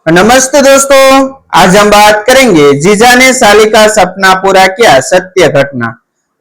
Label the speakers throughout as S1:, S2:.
S1: नमस्ते दोस्तों, आज हम बात करेंगे जीजा ने साली का सपना पूरा किया, सत्य घटना।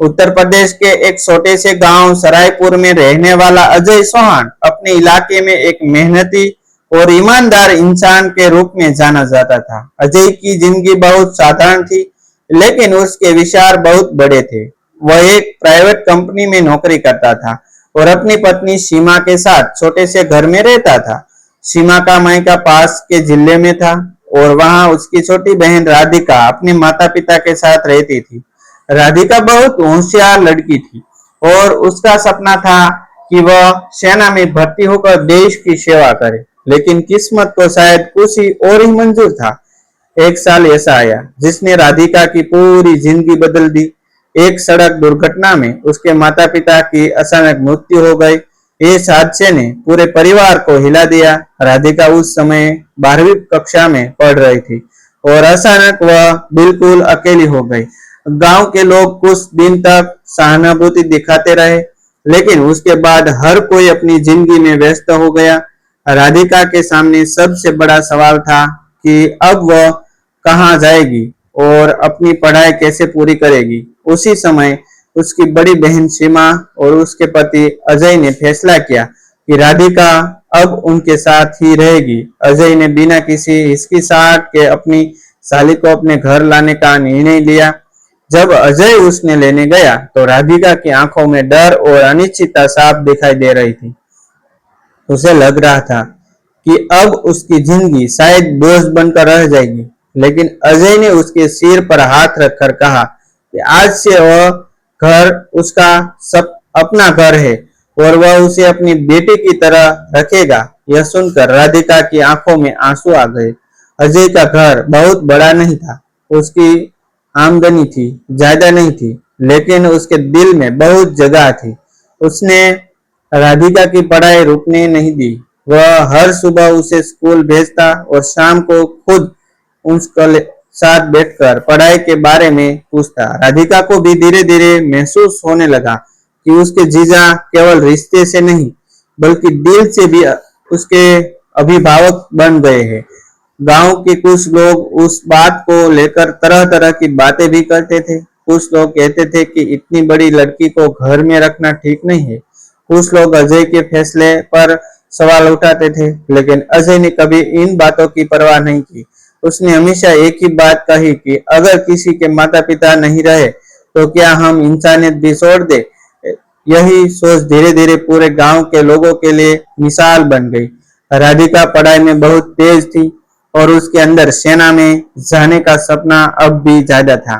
S1: उत्तर प्रदेश के एक छोटे से गांव सरायपुर में रहने वाला अजय चौहान अपने इलाके में एक मेहनती और ईमानदार इंसान के रूप में जाना जाता था। अजय की जिंदगी बहुत साधारण थी, लेकिन उसके विचार बहुत बड़े थे। वह एक प्राइवेट कंपनी में नौकरी करता था और अपनी पत्नी सीमा के साथ छोटे से घर में रहता था। सीमा का मायका पास के जिले में था और वहां उसकी छोटी बहन राधिका अपने माता पिता के साथ रहती थी। राधिका बहुत होशियार लड़की थी और उसका सपना था कि वह सेना में भर्ती होकर देश की सेवा करे, लेकिन किस्मत को शायद कुछ ही और ही मंजूर था। एक साल ऐसा आया जिसने राधिका की पूरी जिंदगी बदल दी। एक सड़क दुर्घटना में उसके माता पिता की अचानक मृत्यु हो गई। इस हादसे ने पूरे परिवार को हिला दिया। राधिका उस समय 12वीं कक्षा में पढ़ रही थी और अचानक वह बिल्कुल अकेली हो गई। गांव के लोग कुछ दिन तक सहानुभूति दिखाते रहे, लेकिन उसके बाद हर कोई अपनी जिंदगी में व्यस्त हो गया। राधिका के सामने सबसे बड़ा सवाल था कि अब वह कहाँ जाएगी और अपनी पढ़ाई कैसे पूरी करेगी। उसी समय उसकी बड़ी बहन सीमा और उसके पति अजय ने फैसला किया कि राधिका अब उनके साथ ही रहेगी। अजय ने बिना किसी हिचकिचाहट के अपनी साली को अपने घर लाने का निर्णय लिया। जब अजय उसने लेने गया तो राधिका की आंखों में डर और अनिश्चितता साफ दिखाई दे रही थी। उसे लग रहा था कि अब उसकी जिंदगी शायद बोझ बनकर रह जाएगी, लेकिन अजय ने उसके सिर पर हाथ रखकर कहा कि आज से वह घर उसका सब अपना घर है और वह उसे अपनी बेटी की तरह रखेगा। यह सुनकर राधिका की आंखों में आंसू आ गए। अजय का घर बहुत बड़ा नहीं था, उसकी आमदनी थी ज्यादा नहीं थी, लेकिन उसके दिल में बहुत जगह थी। उसने राधिका की पढ़ाई रुकने नहीं दी। वह हर सुबह उसे स्कूल भेजता और शाम को खुद उसके साथ बैठकर पढ़ाई के बारे में पूछता। राधिका को भी धीरे धीरे महसूस होने लगा कि उसके जीजा केवल रिश्ते से नहीं बल्कि दिल से भी उसके अभिभावक बन गए हैं। गांव के कुछ लोग उस बात को लेकर तरह तरह की बातें भी करते थे। कुछ लोग कहते थे कि इतनी बड़ी लड़की को घर में रखना ठीक नहीं है। कुछ लोग अजय के फैसले पर सवाल उठाते थे, लेकिन अजय ने कभी इन बातों की परवाह नहीं की। उसने हमेशा एक ही बात कही कि अगर किसी के माता पिता नहीं रहे तो क्या हम इंसानियत भी छोड़ दे। यही सोच धीरे धीरे पूरे गांव के लोगों के लिए मिसाल बन गई। राधिका पढ़ाई में बहुत तेज थी और उसके अंदर सेना में जाने का सपना अब भी ज्यादा था।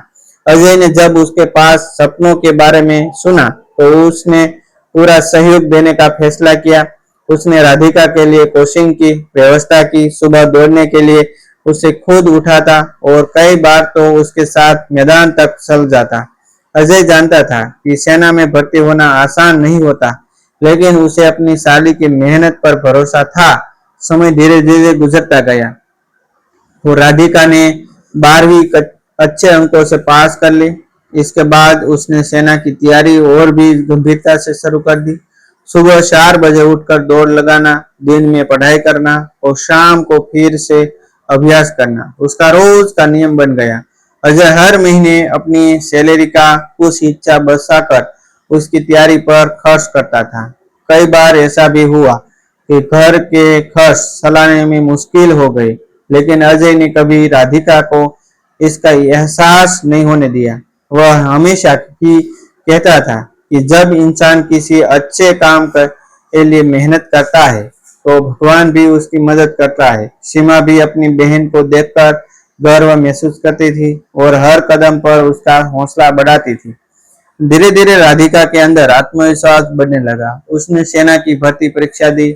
S1: अजय ने जब उसके पास सपनों के बारे में सुना तो उसने पूरा सहयोग देने का फैसला किया। उसने राधिका के लिए कोचिंग की व्यवस्था की, सुबह दौड़ने के लिए उसे खुद उठाता और कई बार तो उसके साथ मैदान तक चल जाता। अजय जानता था कि सेना में भर्ती होना आसान नहीं होता, लेकिन उसे अपनी साली की मेहनत पर भरोसा था। समय धीरे धीरे गुजरता गया और राधिका ने 12वीं अच्छे अंकों से पास कर ली। इसके बाद उसने सेना की तैयारी और भी गंभीरता से शुरू कर दी। सुबह 4 बजे उठकर दौड़ लगाना, दिन में पढ़ाई करना और शाम को फिर से अभ्यास करना उसका रोज का नियम बन गया। अजय हर महीने अपनी सैलरी का कुछ हिस्सा बचाकर उसकी तैयारी पर खर्च करता था। कई बार ऐसा भी हुआ कि घर के खर्च चलाने में मुश्किल हो गई, लेकिन अजय ने कभी राधिका को इसका एहसास नहीं होने दिया। वह हमेशा ही कहता था कि जब इंसान किसी अच्छे काम के लिए मेहनत करता है तो भगवान भी उसकी मदद करता है। सीमा भी अपनी बहन को देखकर गर्व महसूस करती थी और हर कदम पर उसका हौसला बढ़ाती थी। धीरे धीरे राधिका के अंदर आत्मविश्वास बढ़ने लगा। उसने सेना की भर्ती परीक्षा दी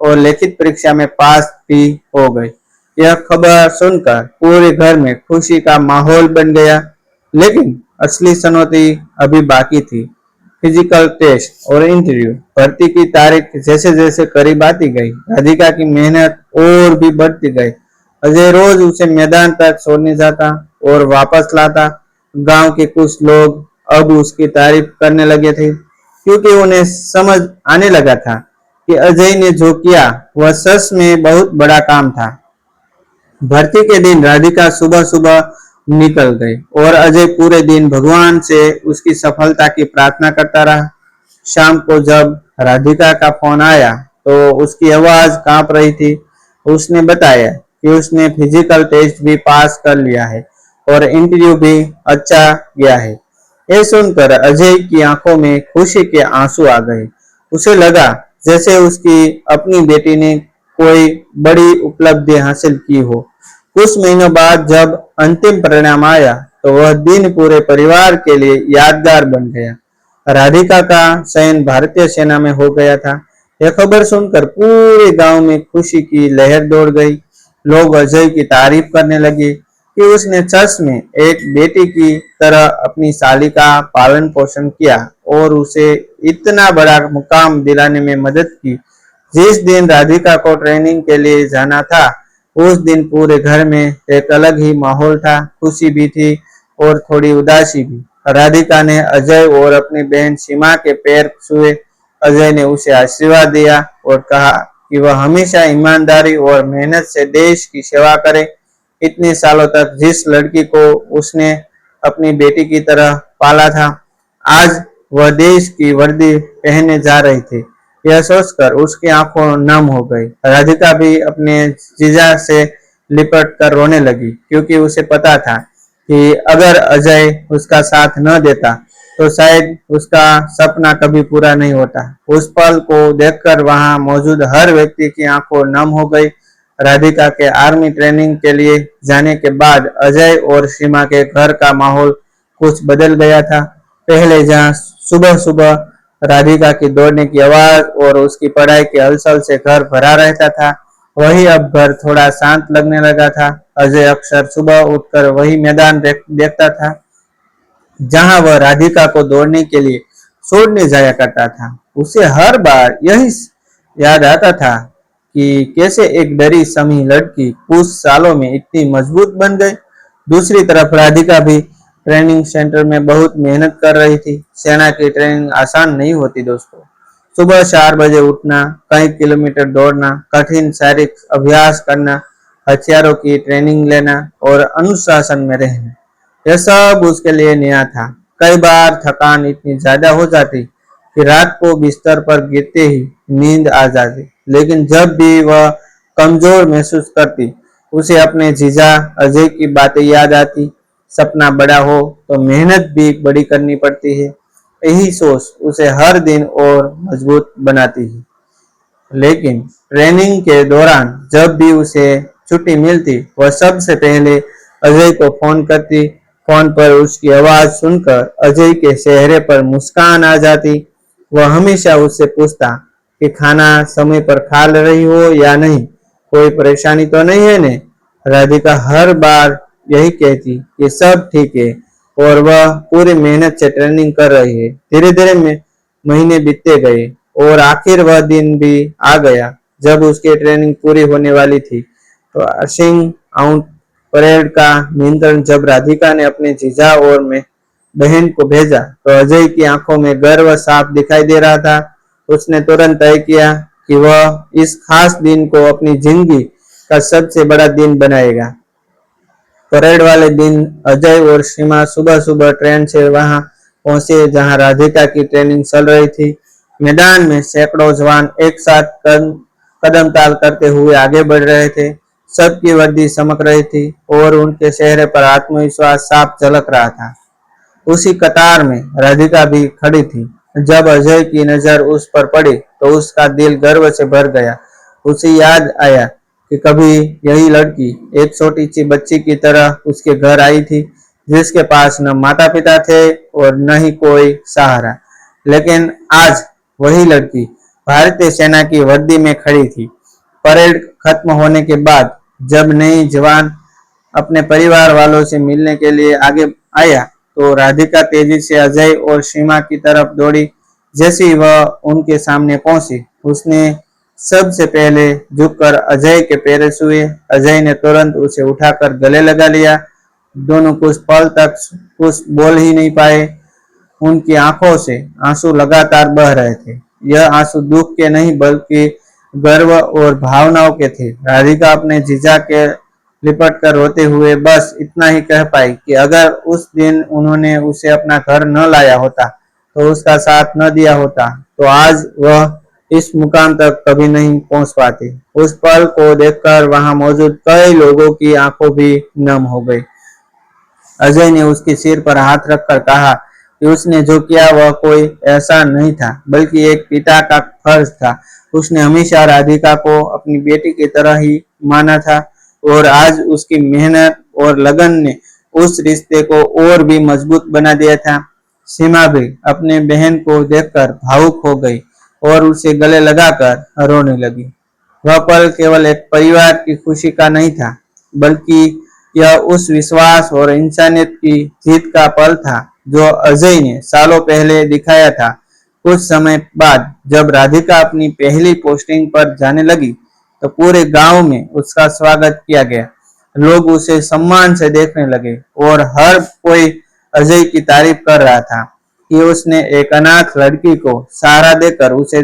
S1: और लिखित परीक्षा में पास भी हो गई। यह खबर सुनकर पूरे घर में खुशी का माहौल बन गया, लेकिन असली चुनौती अभी बाकी थी। फिजिकल टेस्ट और इंटरव्यू। भर्ती की तारीख जैसे जैसे करीब आती गई, राधिका की मेहनत और भी बढ़ती गई। अजय रोज उसे मैदान तक छोड़ने जाता और वापस लाता। गांव के कुछ लोग अब उसकी तारीफ करने लगे थे, क्योंकि उन्हें समझ आने लगा था कि अजय ने जो किया वह सच में बहुत बड़ा काम था। भर्ती के दिन राधिका सुबह सुबह निकल गई और अजय पूरे दिन भगवान से उसकी सफलता की प्रार्थना करता रहा। शाम को जब राधिका का फोन आया तो उसकी आवाज कांप रही थी। उसने बताया कि उसने फिजिकल टेस्ट भी पास कर लिया है और इंटरव्यू भी अच्छा गया है। ये सुनकर अजय की आंखों में खुशी के आंसू आ गए। उसे लगा जैसे उसकी अपनी बेटी ने कोई बड़ी उपलब्धि हासिल की हो। कुछ महीनों बाद जब अंतिम परिणाम आया तो वह दिन पूरे परिवार के लिए यादगार बन गया। राधिका का चयन भारतीय सेना में हो गया था। यह खबर सुनकर पूरे गांव में खुशी की लहर दौड़ गई। लोग अजय की तारीफ करने लगे कि उसने सच में एक बेटी की तरह अपनी साली का पालन पोषण किया और उसे इतना बड़ा मुकाम दिलाने में मदद की। जिस दिन राधिका को ट्रेनिंग के लिए जाना था उस दिन पूरे घर में एक अलग ही माहौल था। खुशी भी थी और थोड़ी उदासी भी। राधिका ने अजय और अपनी बहन सीमा के पैर छुए। अजय ने उसे आशीर्वाद दिया और कहा कि वह हमेशा ईमानदारी और मेहनत से देश की सेवा करे। इतने सालों तक जिस लड़की को उसने अपनी बेटी की तरह पाला था, आज वह देश की वर्दी पहनने जा रही थी। यह सोचकर उसकी आंखों नम हो गई। राधिका भी अपने जीजा से लिपट कर रोने लगी क्योंकि उसे पता था कि अगर अजय उसका साथ न देता तो शायद उसका सपना कभी पूरा नहीं होता। उस पल को देखकर वहां मौजूद हर व्यक्ति की आंखों नम हो गई। राधिका के आर्मी ट्रेनिंग के लिए जाने के बाद अजय और सीमा के घर का माहौल कुछ बदल गया था। पहले जहां सुबह सुबह राधिका की दौड़ने की आवाज और उसकी पढ़ाई के हलचल से घर भरा रहता था, वही अब घर थोड़ा शांत लगने लगा था। अजय अक्सर सुबह उठकर वही मैदान देखता था जहां वह राधिका को दौड़ने के लिए छोड़ने जाया करता था। उसे हर बार यही याद आता था कि कैसे एक डरी समी लड़की कुछ सालों में इतनी मजबूत बन गई। दूसरी तरफ राधिका भी ट्रेनिंग सेंटर में बहुत मेहनत कर रही थी। सेना की ट्रेनिंग आसान नहीं होती दोस्तों। सुबह 4 बजे उठना, कई किलोमीटर दौड़ना, कठिन शारीरिक अभ्यास करना, हथियारों की ट्रेनिंग लेना और अनुशासन में रहना, यह सब उसके लिए नया था। कई बार थकान इतनी ज्यादा हो जाती कि रात को बिस्तर पर गिरते ही नींद आ जाती, लेकिन जब भी वह कमजोर महसूस करती उसे अपने जीजा अजय की बातें याद आती। सपना बड़ा हो तो मेहनत भी बड़ी करनी पड़ती है। यही सोच उसे हर दिन और मजबूत बनाती है। लेकिन ट्रेनिंग के दौरान जब भी उसे छुट्टी मिलती वह सबसे पहले अजय को फोन करती। फोन पर उसकी आवाज सुनकर अजय के चेहरे पर मुस्कान आ जाती। वह हमेशा उससे पूछता कि खाना समय पर खा रही हो या नहीं, कोई परेशानी तो नहीं है ने। राधिका हर बार यही कहती कि सब ठीक है और वह पूरी मेहनत से ट्रेनिंग कर रही है। धीरे धीरे महीने बीतते गए और आखिर वह दिन भी आ गया जब उसकी ट्रेनिंग पूरी होने वाली थी। तो सिंह आउट परेड का नियंत्रण जब राधिका ने अपने जीजा और में बहन को भेजा तो अजय की आंखों में गर्व साफ दिखाई दे रहा था। उसने तुरंत तय किया कि वह इस खास दिन को अपनी जिंदगी का सबसे बड़ा दिन बनाएगा। परेड वाले दिन अजय और सीमा सुबह सुबह ट्रेन से वहां पहुंचे जहां राधिका की ट्रेनिंग चल रही थी। मैदान में सैकड़ों जवान एक साथ कदम ताल करते हुए आगे बढ़ रहे थे। सबकी वर्दी चमक रही थी और उनके चेहरे पर आत्मविश्वास साफ झलक रहा था। उसी कतार में राधिका भी खड़ी थी। जब अजय की नजर उस पर पड़ी तो उसका दिल गर्व से भर गया। उसे याद आया कि कभी यही लड़की एक छोटी सी बच्ची की तरह उसके घर आई थी, जिसके पास न माता पिता थे और न ही कोई सहारा। लेकिन आज वही लड़की भारतीय सेना की वर्दी में खड़ी थी। परेड खत्म होने के बाद जब नई जवान अपने परिवार वालों से मिलने के लिए आगे आया तो राधिका तेजी से अजय और सीमा की तरफ दौड़ी। जैसे ही वह उनके सामने पहुंची उसने सबसे पहले झुककर अजय के पैर छुए। अजय ने तुरंत उसे उठाकर गले लगा लिया। दोनों कुछ पल तक कुछ बोल ही नहीं पाए। उनकी आंखों से आंसू लगातार बह रहे थे। यह आंसू दुख के नहीं बल्कि गर्व और भावनाओं के थे। राधिका अपने जीजा के लिपट कर रोते हुए बस इतना ही कह पाई कि अगर उस दिन उन्होंने उसे अपना घर न लाया होता, तो उसका साथ न दिया होता, तो आज वह इस मुकाम तक कभी नहीं पहुंच पाती। उस पल को देखकर वहां मौजूद कई लोगों की आंखें भी नम हो गई। अजय ने उसके सिर पर हाथ रखकर कहा कि उसने जो किया वह कोई एहसान नहीं था, बल्कि एक पिता का फर्ज था। उसने हमेशा राधिका को अपनी बेटी की तरह ही माना था, और आज उसकी मेहनत और लगन ने उस रिश्ते को और भी मजबूत बना दिया था। सीमा भी अपने बहन को देखकर भावुक हो गई और उसे गले लगाकर रोने लगी। वह पल केवल एक परिवार की खुशी का नहीं था, बल्कि यह उस विश्वास और इंसानियत की जीत का पल था जो अजय ने सालों पहले दिखाया था। कुछ समय बाद जब राधिका अपनी पहली पोस्टिंग पर जाने लगी, तो पूरे गांव में उसका स्वागत किया गया। लोग उसे सम्मान से देखने लगे और हर कोई अजय की तारीफ कर रहा था कि उसने एक अनाथ लड़की को सहारा देकर उसे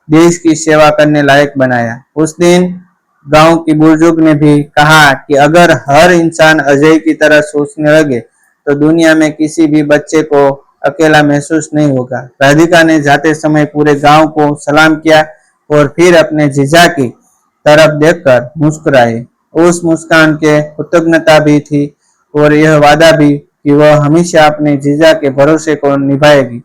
S1: देश की सेवा करने लायक बनाया। उस दिन गांव की बुजुर्ग ने भी कहा कि अगर हर इंसान अजय की तरह सोचने लगे, तो दुनिया में किसी भी बच्चे को अकेला महसूस नहीं होगा। राधिका ने जाते समय पूरे गांव को सलाम किया और फिर अपने जीजा की तरफ देखकर मुस्कुराई। उस मुस्कान के कृतज्ञता भी थी और यह वादा भी कि वह हमेशा अपने जीजा के भरोसे को निभाएगी।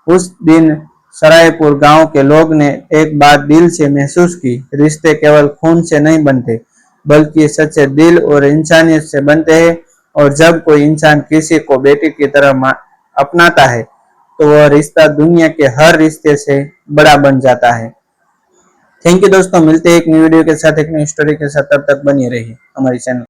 S1: उस दिन सरायपुर गांव के लोग ने एक बात दिल से महसूस की, रिश्ते केवल खून से नहीं बनते, बल्कि सच्चे दिल और इंसानियत से बनते हैं। और जब कोई इंसान किसी को बेटी की तरह अपनाता है, तो वह रिश्ता दुनिया के हर रिश्ते से बड़ा बन जाता है। थैंक यू दोस्तों, मिलते हैं एक न्यू वीडियो के साथ, एक न्यू स्टोरी के साथ। तब तक बनी रहिए हमारी चैनल।